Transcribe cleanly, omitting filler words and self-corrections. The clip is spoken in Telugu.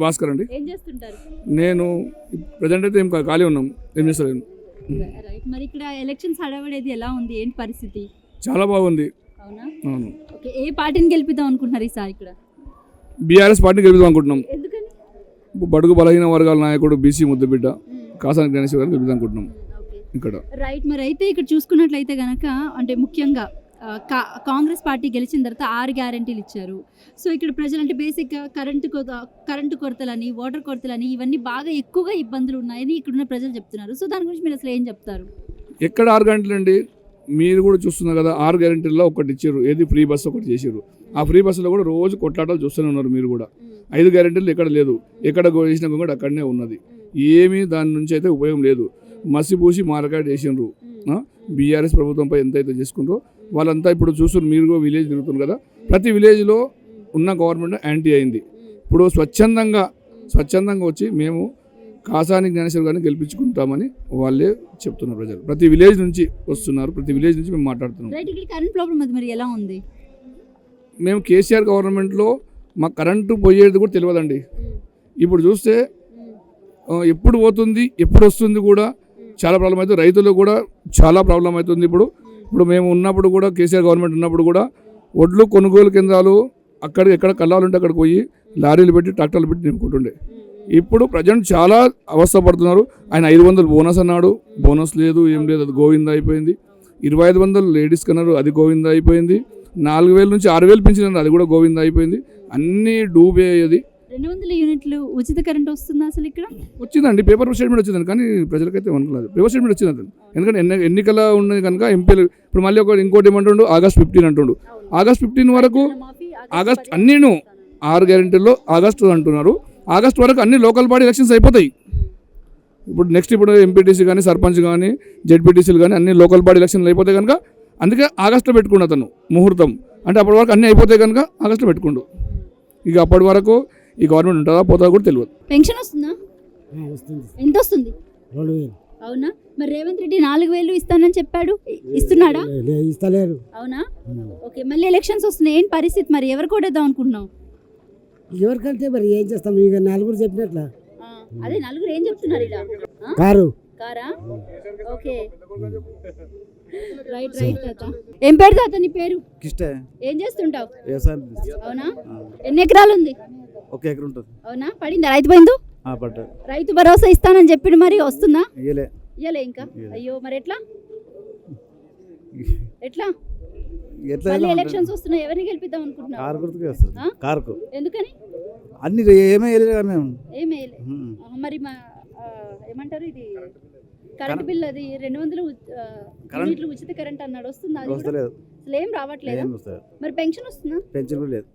భాస్కర్ అండి. ఏం చేస్తుంటారు? నేను ప్రజెంట్ అయితే ఏం ఖాళీ ఉన్నాం, ఏం చేస్తలేను. రైట్. మరి ఇక్కడ ఎలక్షన్స్ హడావిడి ఎలా ఉంది, ఏంటి పరిస్థితి? చాలా బాగుంది. అవునా? అవును. ఓకే, ఏ పార్టీని గెలిపిద్దాం అనుకుంటున్నారు ఈసారి ఇక్కడ? బీఆర్ఎస్ పార్టీని గెలుపుదాం అనుకుంటున్నాం. ఎందుకని? బడుగు బలహీన వర్గాల నాయకుడు బీసీ ముద్దుబిడ్డ కాసాని గణేష్ గారిని గెలుపుదాం అనుకుంటున్నాం ఇక్కడ. రైట్. మరి అయితే ఇక్కడ చూసుకున్నట్లయితే గనక అంటే ముఖ్యంగా కాంగ్రెస్ పార్టీ గెలిచిన తర్వాత 6 గ్యారెంటీలు ఇచ్చారు. సో ఇక్కడ ప్రజలు అంటే బేసిక్గా కరెంటు కొరతలని, వాటర్ కొరతలని ఇవన్నీ బాగా ఎక్కువగా ఇబ్బందులు ఉన్నాయని ఇక్కడున్న ప్రజలు చెప్తున్నారు. సో దాని గురించి మీరు అసలు ఏం చెప్తారు? ఎక్కడ 6 గ్యారెంటీలు అండి? మీరు కూడా చూస్తున్నారు కదా, 6 గ్యారెంటీల్లో ఒకటి ఇచ్చారు, ఏది ఫ్రీ బస్సు ఒకటి చేసారు. ఆ ఫ్రీ బస్సులో కూడా రోజు కొట్లాటలు చూస్తూనే ఉన్నారు మీరు కూడా. 5 గ్యారెంటీలు ఎక్కడ లేదు, ఎక్కడ చేసిన కూడా అక్కడనే ఉన్నది. ఏమీ దాని నుంచి అయితే ఉపయోగం లేదు. మసిపూసి మారకాయ చేసినారు. బీఆర్ఎస్ ప్రభుత్వంపై ఎంతైతే చేసుకుంటారో వాళ్ళంతా ఇప్పుడు చూస్తున్నారు. మీరు కూడా విలేజ్ తిరుగుతున్నారు కదా, ప్రతి విలేజ్లో ఉన్న గవర్నమెంట్ యాంటీ అయింది. ఇప్పుడు స్వచ్ఛందంగా వచ్చి మేము కాసాని జ్ఞానేశ్వర్ గారిని గెలిపించుకుంటామని వాళ్ళే చెప్తున్నారు. ప్రజలు ప్రతి విలేజ్ నుంచి వస్తున్నారు, ప్రతి విలేజ్ నుంచి మేము మాట్లాడుతున్నాం. కరెంట్ ప్రాబ్లం అది మరి ఎలా ఉంది? మేము కేసీఆర్ గవర్నమెంట్లో మాకు కరెంటు పోయేది కూడా తెలియదండి. ఇప్పుడు చూస్తే ఎప్పుడు పోతుంది ఎప్పుడు వస్తుంది కూడా చాలా ప్రాబ్లం అవుతుంది. రైతులకు కూడా చాలా ప్రాబ్లం అవుతుంది. ఇప్పుడు మేము ఉన్నప్పుడు కూడా, కేసీఆర్ గవర్నమెంట్ ఉన్నప్పుడు కూడా ఒడ్లు కొనుగోలు కేంద్రాలు ఎక్కడ కళ్ళాలుంటే అక్కడికి పోయి లారీలు పెట్టి ట్రాక్టర్లు పెట్టి నింపుకుంటుండే. ఇప్పుడు ప్రజెంట్ చాలా అవస్థపడుతున్నారు. ఆయన 500 బోనస్ అన్నాడు, బోనస్ లేదు, ఏం లేదు, అది గోవింద అయిపోయింది. 2500 లేడీస్కి అన్నారు, అది గోవింద అయిపోయింది. 4000 నుంచి 6000 పెంచినారు, అది కూడా గోవింద అయిపోయింది. అన్నీ డూబే. అది 200 యూనిట్లు ఉచిత కరెంట్ వస్తుందా అసలు ఇక్కడ? వచ్చిందండి, పేపర్ స్టేట్మెంట్ వచ్చిందండి, కానీ ప్రజలకైతే అనుకోలేదు. పేపర్ స్టేట్మెంట్ వచ్చిందండి. ఎందుకంటే ఎన్నికల ఉన్నది కనుక ఎంపీలు ఇప్పుడు మళ్ళీ ఇంకోటి ఏమంటుండు, August 15 అంటుండు. August 15 వరకు, ఆగస్ట్ అన్నీను 6 గ్యారెంటీల్లో ఆగస్టు అంటున్నారు. ఆగస్ట్ వరకు అన్ని లోకల్ బాడీ ఎలక్షన్స్ అయిపోతాయి. ఇప్పుడు ఎంపీటీసీ కానీ, సర్పంచ్ కానీ, జెడ్పీటీసీలు కానీ అన్ని లోకల్ బాడీ ఎలక్షన్లు అయిపోతాయి కనుక అందుకే ఆగస్టులో పెట్టుకుండు అతను ముహూర్తం. అంటే అప్పటి వరకు అన్నీ అయిపోతాయి కనుక ఆగస్టులో పెట్టుకుండు. ఇక అప్పటి వరకు ఈ గవర్నమెంట్ ఉంటుందా పోతుందా కూడా తెలియదు. పెన్షన్ వస్తుందా? ఎంత వస్తుంది? 2000. అవునా? మరి రేవంత్ రెడ్డి 4000 ఇస్తానని చెప్పాడు, ఇస్తున్నాడా? ఇస్తలేరు. అవునా? ఓకే, మళ్ళీ ఎలక్షన్స్ వస్తున్నాయి, ఏంటి పరిస్థితి? మరి ఎవరు కొట్టేద్దాం అనుకుంటున్నావు? ఎవరికంటే మరి ఏం చేస్తాం, ఇక 4 చెప్పినట్ల. అదే 4 ఏం చెప్తున్నారు ఇలా? కారా? ఓకే, రైట్ తాత. ఏం పేరు తాత నీ పేరు? కిష్టే. ఏం చేస్తుంటావు? వ్యవసాయం. అవునా? ఎన్ని ఎకరాలు ఉంది? 1 ఎకరం ఉంటుంది. అవునా? పడిందా రైతు బంధు? పడ్డది. రైతు భరోసా ఇస్తానని చెప్పిండు, మరి వస్తుందా? ఇయ్యలే ఇంకా. అయ్యో, మరి ఎట్లా మళ్ళీ ఎలక్షన్స్ వస్తున్నాయి, ఎవరిని గెలిపిద్దాం అనుకుంటున్నావు? కారు గుర్తుకే వస్తుంది. కారుకు ఎందుకని? అన్ని ఏమీ వేయలేదు మేము. ఏమేయలే. మరి ఏమంటారు, ఇది కరెంట్ బిల్ అది 200 యూనిట్లు ఉచిత కరెంట్ అన్నాడు, వస్తుందా? అది కూడా అసలు ఏం రావట్లేదు. మరి పెన్షన్ వస్తుందా? పెన్షన్ లేదు.